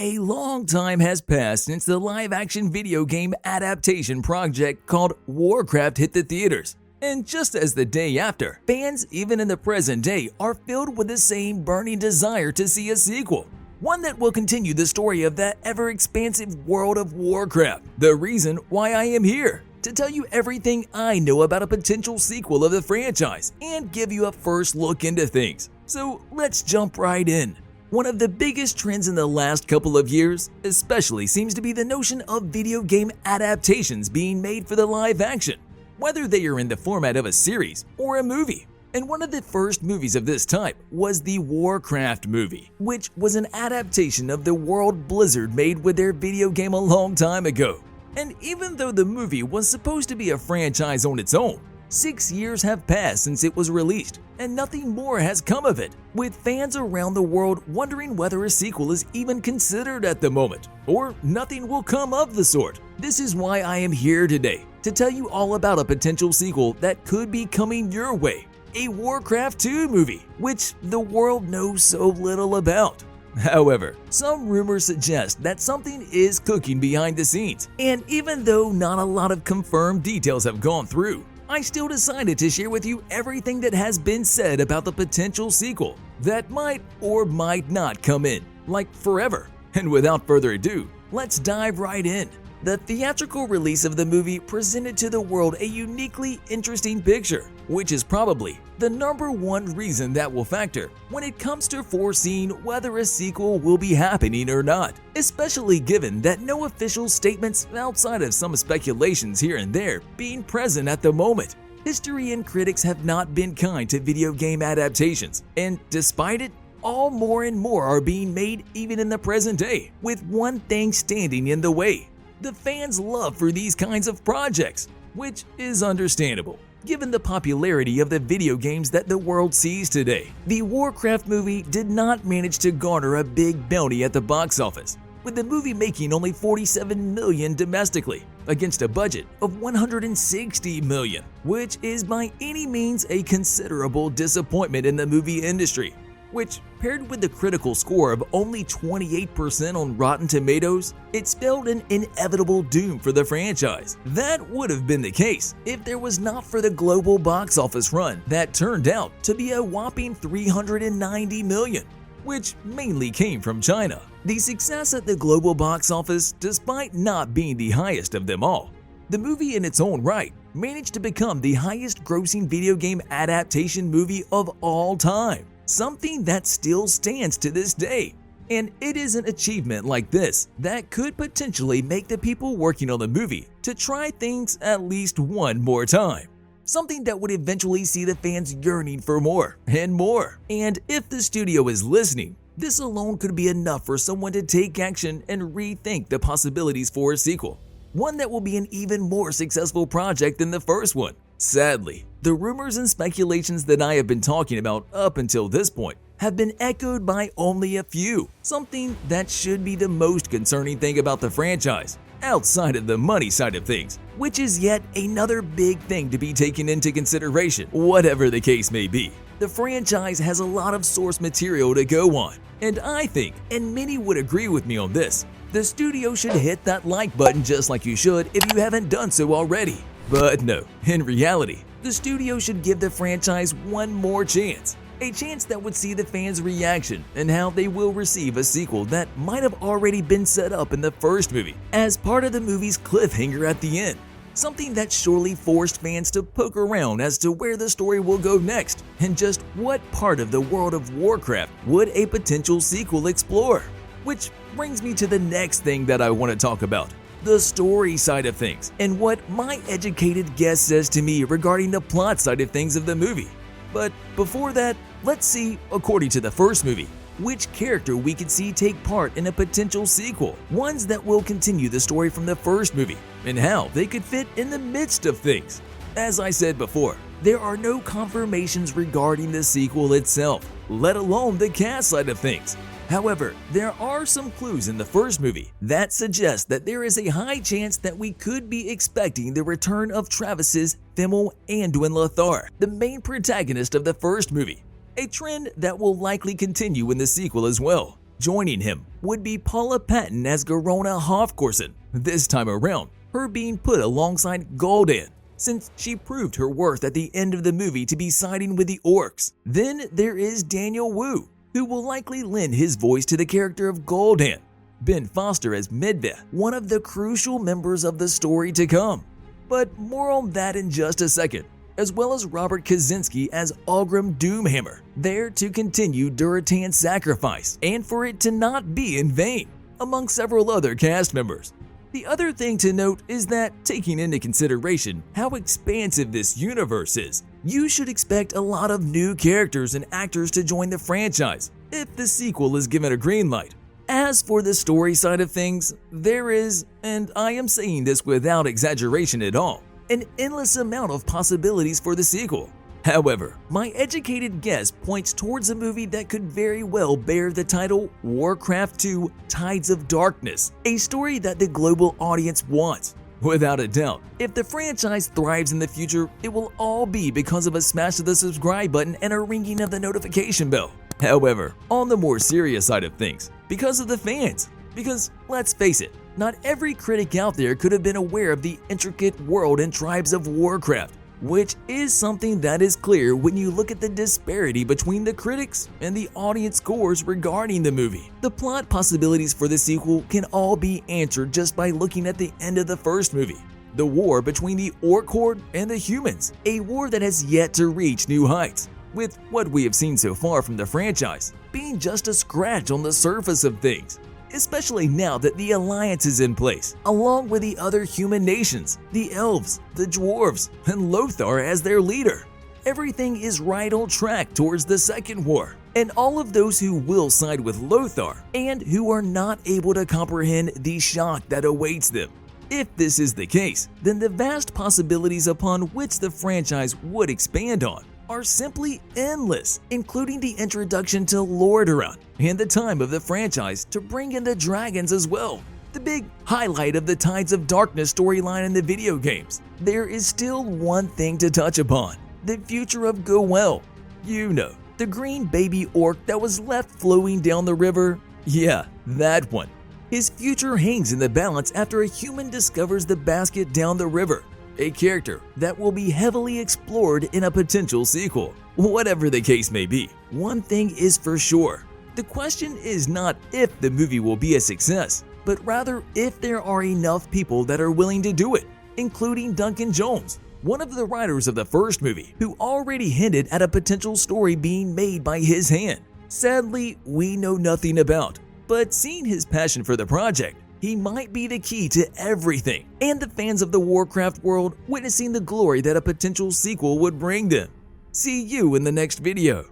A long time has passed since the live-action video game adaptation project called Warcraft hit the theaters. And just as the day after, fans even in the present day are filled with the same burning desire to see a sequel. One that will continue the story of that ever-expansive world of Warcraft. The reason why I am here, to tell you everything I know about a potential sequel of the franchise and give you a first look into things. So let's jump right in. One of the biggest trends in the last couple of years, especially, seems to be the notion of video game adaptations being made for the live action, whether they are in the format of a series or a movie. And one of the first movies of this type was the Warcraft movie, which was an adaptation of the world Blizzard made with their video game a long time ago. And even though the movie was supposed to be a franchise on its own, 6 years have passed since it was released, and nothing more has come of it, with fans around the world wondering whether a sequel is even considered at the moment, or nothing will come of the sort. This is why I am here today, to tell you all about a potential sequel that could be coming your way, a Warcraft 2 movie, which the world knows so little about. However, some rumors suggest that something is cooking behind the scenes, and even though not a lot of confirmed details have gone through, I still decided to share with you everything that has been said about the potential sequel that might or might not come in, like forever. And without further ado, let's dive right in. The theatrical release of the movie presented to the world a uniquely interesting picture, which is probably the #1 reason that will factor when it comes to foreseeing whether a sequel will be happening or not, especially given that no official statements outside of some speculations here and there being present at the moment. History and critics have not been kind to video game adaptations, and despite it, all more and more are being made even in the present day, with one thing standing in the way: the fans' love for these kinds of projects, which is understandable, given the popularity of the video games that the world sees today. The Warcraft movie did not manage to garner a big bounty at the box office, with the movie making only $47 million domestically, against a budget of $160 million, which is by any means a considerable disappointment in the movie industry. Which, paired with the critical score of only 28% on Rotten Tomatoes, it spelled an inevitable doom for the franchise. That would have been the case if there was not for the global box office run that turned out to be a whopping $390 million, which mainly came from China. The success at the global box office, despite not being the highest of them all, the movie in its own right managed to become the highest-grossing video game adaptation movie of all time. Something that still stands to this day. And it is an achievement like this that could potentially make the people working on the movie to try things at least one more time. Something that would eventually see the fans yearning for more and more. And if the studio is listening, this alone could be enough for someone to take action and rethink the possibilities for a sequel. One that will be an even more successful project than the first one. Sadly, the rumors and speculations that I have been talking about up until this point have been echoed by only a few, something that should be the most concerning thing about the franchise, outside of the money side of things, which is yet another big thing to be taken into consideration. Whatever the case may be, the franchise has a lot of source material to go on, and I think, and many would agree with me on this, the studio should hit that like button just like you should if you haven't done so already. But no, in reality, the studio should give the franchise one more chance. A chance that would see the fans' reaction and how they will receive a sequel that might have already been set up in the first movie as part of the movie's cliffhanger at the end. Something that surely forced fans to poke around as to where the story will go next and just what part of the world of Warcraft would a potential sequel explore. Which brings me to the next thing that I want to talk about. The story side of things, and what my educated guess says to me regarding the plot side of things of the movie. But before that, let's see, according to the first movie, which character we could see take part in a potential sequel, ones that will continue the story from the first movie, and how they could fit in the midst of things. As I said before, there are no confirmations regarding the sequel itself, let alone the cast side of things. However, there are some clues in the first movie that suggest that there is a high chance that we could be expecting the return of Travis Fimmel Anduin Lothar, the main protagonist of the first movie, a trend that will likely continue in the sequel as well. Joining him would be Paula Patton as Garona Hofkorsen, this time around, her being put alongside Gul'dan, since she proved her worth at the end of the movie to be siding with the Orcs. Then there is Daniel Wu, who will likely lend his voice to the character of Gul'dan. Ben Foster as Medved, one of the crucial members of the story to come. But more on that in just a second, as well as Robert Kazinsky as Orgrim Doomhammer, there to continue Durotan's sacrifice and for it to not be in vain, among several other cast members. The other thing to note is that, taking into consideration how expansive this universe is, you should expect a lot of new characters and actors to join the franchise if the sequel is given a green light. As for the story side of things, there is, and I am saying this without exaggeration at all, an endless amount of possibilities for the sequel. However, my educated guess points towards a movie that could very well bear the title Warcraft 2: Tides of Darkness, a story that the global audience wants. Without a doubt, if the franchise thrives in the future, it will all be because of a smash of the subscribe button and a ringing of the notification bell. However, on the more serious side of things, because of the fans. Because, let's face it, not every critic out there could have been aware of the intricate world and tribes of Warcraft, which is something that is clear when you look at the disparity between the critics and the audience scores regarding the movie. The plot possibilities for the sequel can all be answered just by looking at the end of the first movie. The war between the Orc Horde and the humans, a war that has yet to reach new heights, with what we have seen so far from the franchise being just a scratch on the surface of things. Especially now that the alliance is in place, along with the other human nations, the elves, the dwarves, and Lothar as their leader. Everything is right on track towards the second war, and all of those who will side with Lothar and who are not able to comprehend the shock that awaits them. If this is the case, then the vast possibilities upon which the franchise would expand on are simply endless, including the introduction to Lordaeron and the time of the franchise to bring in the dragons as well. The big highlight of the Tides of Darkness storyline in the video games. There is still one thing to touch upon: the future of Goel. You know, the green baby orc that was left flowing down the river? Yeah, that one. His future hangs in the balance after a human discovers the basket down the river. A character that will be heavily explored in a potential sequel. Whatever the case may be, one thing is for sure. The question is not if the movie will be a success, but rather if there are enough people that are willing to do it, including Duncan Jones, one of the writers of the first movie, who already hinted at a potential story being made by his hand. Sadly, we know nothing about, but seeing his passion for the project, he might be the key to everything, and the fans of the Warcraft world witnessing the glory that a potential sequel would bring them. See you in the next video.